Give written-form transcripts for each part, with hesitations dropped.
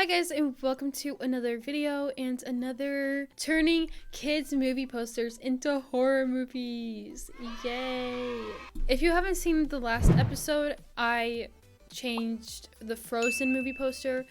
Hi guys, and welcome to another video and another turning kids movie posters into horror movies. Yay! If you haven't seen the last episode, I changed the Frozen movie poster,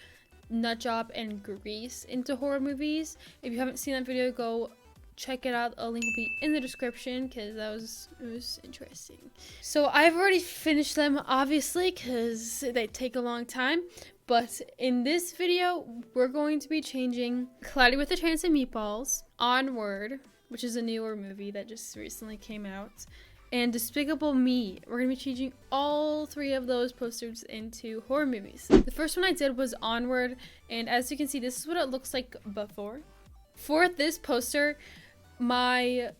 Nutjob, and Grease into horror movies. If you haven't seen that video, go check it out. A link will be in the description because it was interesting. So I've already finished them, obviously, because they take a long time. But in this video, we're going to be changing Cloudy with a Chance of Meatballs, Onward, which is a newer movie that just recently came out, and Despicable Me. We're going to be changing all three of those posters into horror movies. The first one I did was Onward, and as you can see, this is what it looks like before. For this poster, my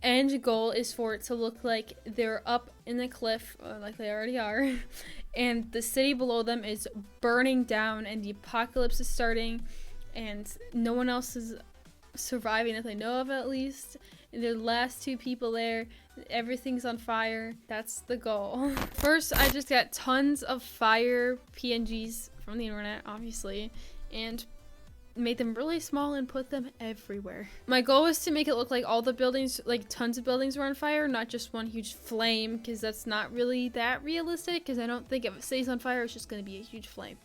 end goal is for it to look like they're up in the cliff, like they already are, and the city below them is burning down and the apocalypse is starting and no one else is surviving that they know of, at least. And they're the last two people there. Everything's on fire. That's the goal. First, I just got tons of fire PNGs from the internet, obviously, and made them really small and put them everywhere. My goal was to make it look like all the buildings, like tons of buildings, were on fire, not just one huge flame, because that's not really that realistic, because I don't think if it stays on fire it's just going to be a huge flame.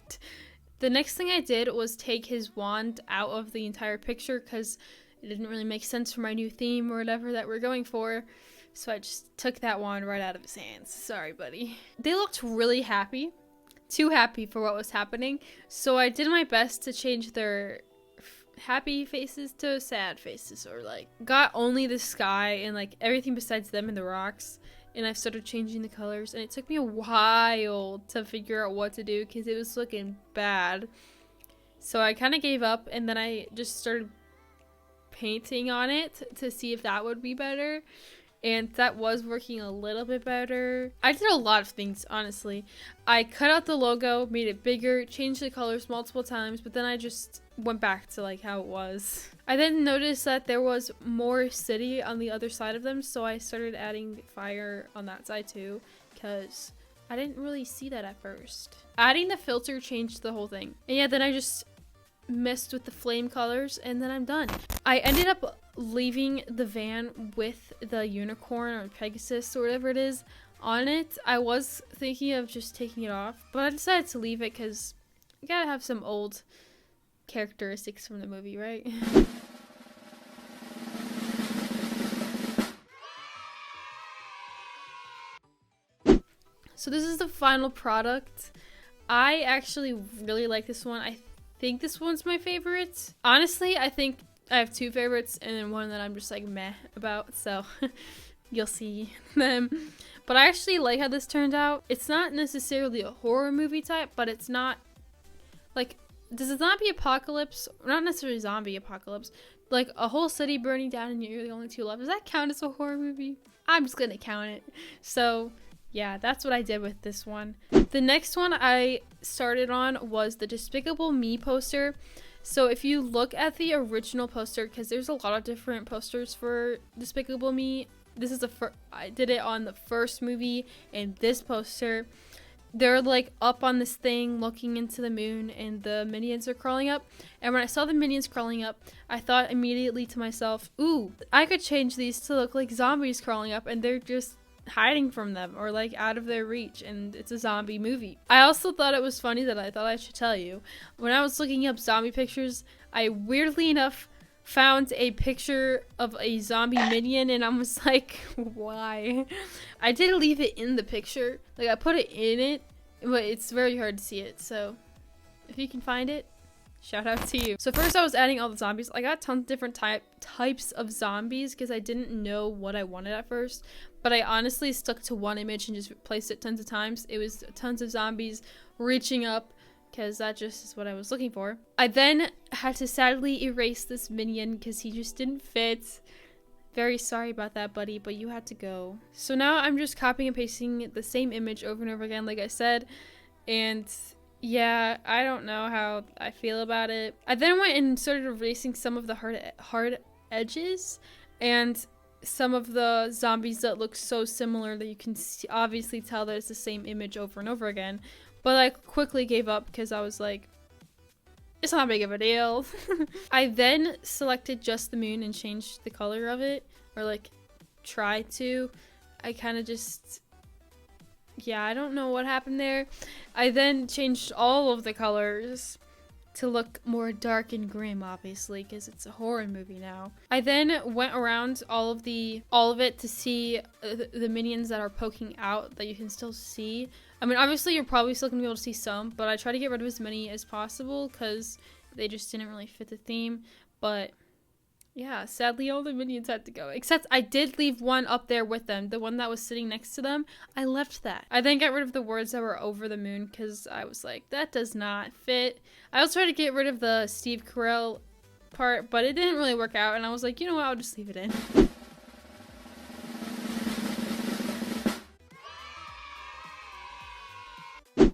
The next thing I did was take his wand out of the entire picture because it didn't really make sense for my new theme or whatever that we're going for, so I just took that wand right out of his hands. Sorry, buddy. They looked really happy. Too happy for what was happening, so I did my best to change their happy faces to sad faces, or like got only the sky and like everything besides them and the rocks, and I started changing the colors, and it took me a while to figure out what to do because it was looking bad. So I kind of gave up, and then I just started painting on it to see if that would be better. And that was working a little bit better. I did a lot of things, honestly. I cut out the logo, made it bigger, changed the colors multiple times, but then I just went back to like how it was. I then noticed that there was more city on the other side of them, so I started adding fire on that side too, because I didn't really see that at first. Adding the filter changed the whole thing. And yeah, then I just messed with the flame colors, and then I'm done. I ended up leaving the van with the unicorn or Pegasus or whatever it is on it. I was thinking of just taking it off, but I decided to leave it because you gotta have some old characteristics from the movie, right? So this is the final product. I actually really like this one. I think this one's my favorite. Honestly, I think I have two favorites and then one that I'm just like meh about, so you'll see them. But I actually like how this turned out. It's not necessarily a horror movie type, but it's not like, does a zombie apocalypse, not necessarily zombie apocalypse, like a whole city burning down and you're the only two left, does that count as a horror movie? I'm just gonna count it. So yeah, that's what I did with this one. The next one I started on was the Despicable Me poster. So if you look at the original poster, because there's a lot of different posters for Despicable Me, this is I did it on the first movie, and this poster, they're like up on this thing looking into the moon and the minions are crawling up. And when I saw the minions crawling up, I thought immediately to myself, ooh, I could change these to look like zombies crawling up and they're just hiding from them or like out of their reach, and it's a zombie movie. I also thought it was funny that I thought I should tell you, when I was looking up zombie pictures, I weirdly enough found a picture of a zombie minion, and I was like, why? I did leave it in the picture, like I put it in it, but it's very hard to see it, so if you can find it, shout out to you. So first I was adding all the zombies. I got tons of different types of zombies because I didn't know what I wanted at first, but I honestly stuck to one image and just replaced it tons of times. It was tons of zombies reaching up because that just is what I was looking for. I then had to sadly erase this minion because he just didn't fit. Very sorry about that, buddy, but you had to go. So now I'm just copying and pasting the same image over and over again, like I said, and yeah, I don't know how I feel about it. I then went and started erasing some of the hard edges and some of the zombies that look so similar that you can obviously tell that it's the same image over and over again. But I quickly gave up because I was like, It's not big of a deal. I then selected just the moon and changed the color of it, or like tried to. I kind of just, yeah, I don't know what happened there. I then changed all of the colors to look more dark and grim, obviously, because it's a horror movie now. I then went around all of it to see the minions that are poking out that you can still see. I mean, obviously you're probably still gonna be able to see some, but I try to get rid of as many as possible because they just didn't really fit the theme. But yeah, sadly all the minions had to go, except I did leave one up there with them, the one that was sitting next to them. I left that. I then got rid of the words that were over the moon because I was like, that does not fit. I also tried to get rid of the Steve Carell part, but it didn't really work out, and I was like, you know what, I'll just leave it in.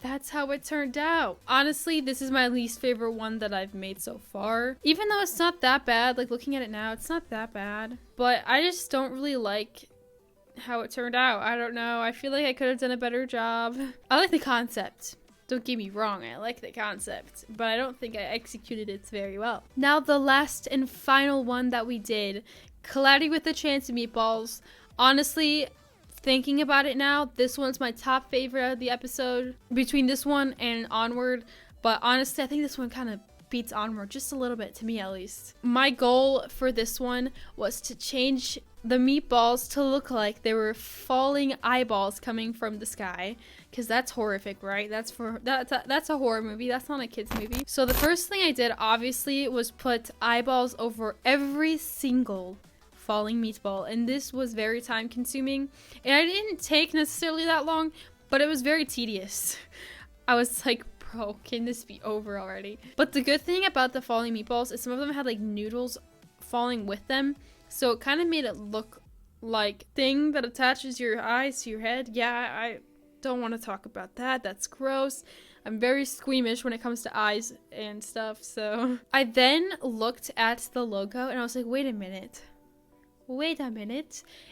That's how it turned out. Honestly, this is my least favorite one that I've made so far. Even though it's not that bad, like looking at it now, it's not that bad. But I just don't really like how it turned out. I don't know. I feel like I could have done a better job. I like the concept. Don't get me wrong, I like the concept, but I don't think I executed it very well. Now the last and final one that we did, Cloudy with a Chance of Meatballs. Honestly, thinking about it now, this one's my top favorite of the episode between this one and Onward. But honestly, I think this one kind of beats Onward just a little bit, to me at least. My goal for this one was to change the meatballs to look like they were falling eyeballs coming from the sky, because that's horrific, right? That's a horror movie. That's not a kids movie. So the first thing I did, obviously, was put eyeballs over every single falling meatball, and this was very time consuming, and I didn't take necessarily that long, but it was very tedious. I was like, bro, can this be over already? But the good thing about the falling meatballs is some of them had like noodles falling with them, so it kind of made it look like thing that attaches your eyes to your head. Yeah, I don't want to talk about that. That's gross. I'm very squeamish when it comes to eyes and stuff. So I then looked at the logo and I was like, wait a minute.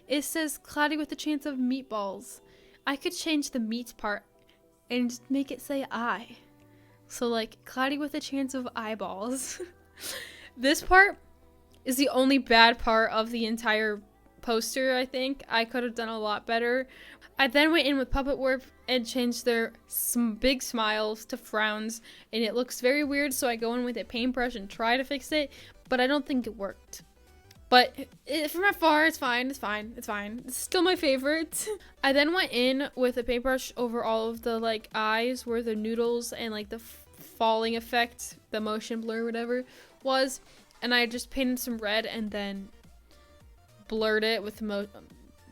It says Cloudy with a Chance of Meatballs. I could change the meat part and just make it say eye. So like Cloudy with a Chance of Eyeballs. This part is the only bad part of the entire poster, I think. I could have done a lot better. I then went in with Puppet Warp and changed their big smiles to frowns, and it looks very weird, so I go in with a paintbrush and try to fix it, but I don't think it worked. But from afar, it's fine. It's still my favorite. I then went in with a paintbrush over all of the like eyes where the noodles and like the falling effect, the motion blur, whatever was. And I just painted some red and then blurred it with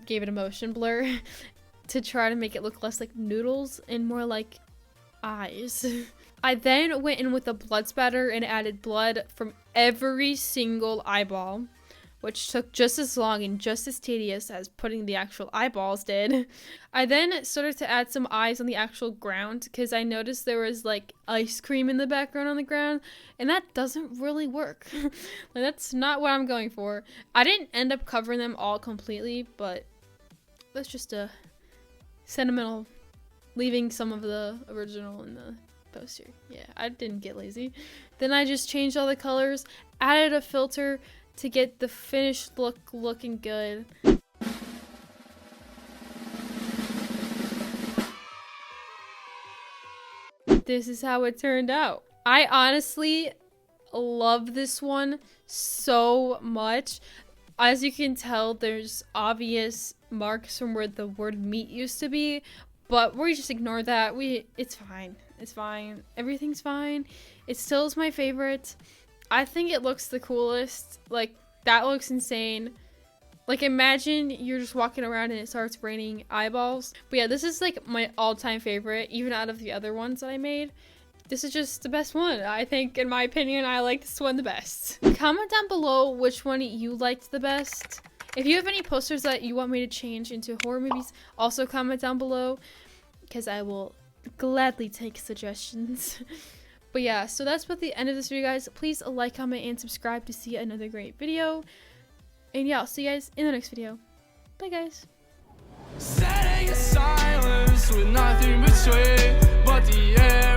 gave it a motion blur to try to make it look less like noodles and more like eyes. I then went in with a blood spatter and added blood from every single eyeball, which took just as long and just as tedious as putting the actual eyeballs did. I then started to add some eyes on the actual ground because I noticed there was like ice cream in the background on the ground, and that doesn't really work. Like, that's not what I'm going for. I didn't end up covering them all completely, but that's just a sentimental, leaving some of the original in the poster. Yeah, I didn't get lazy. Then I just changed all the colors, added a filter to get the finished look looking good. This is how it turned out. I honestly love this one so much. As you can tell, there's obvious marks from where the word meat used to be, but we just ignore that. It's fine. It's fine. Everything's fine. It still is my favorite. I think it looks the coolest. Like, that looks insane. Like, imagine you're just walking around and it starts raining eyeballs. But yeah, this is like my all-time favorite, even out of the other ones that I made. This is just the best one. I think, in my opinion, I like this one the best. Comment down below which one you liked the best. If you have any posters that you want me to change into horror movies, also comment down below, because I will gladly take suggestions. But yeah, so that's about the end of this video, guys. Please like, comment, and subscribe to see another great video. And yeah, I'll see you guys in the next video. Bye, guys. Setting a silence with nothing between but the air.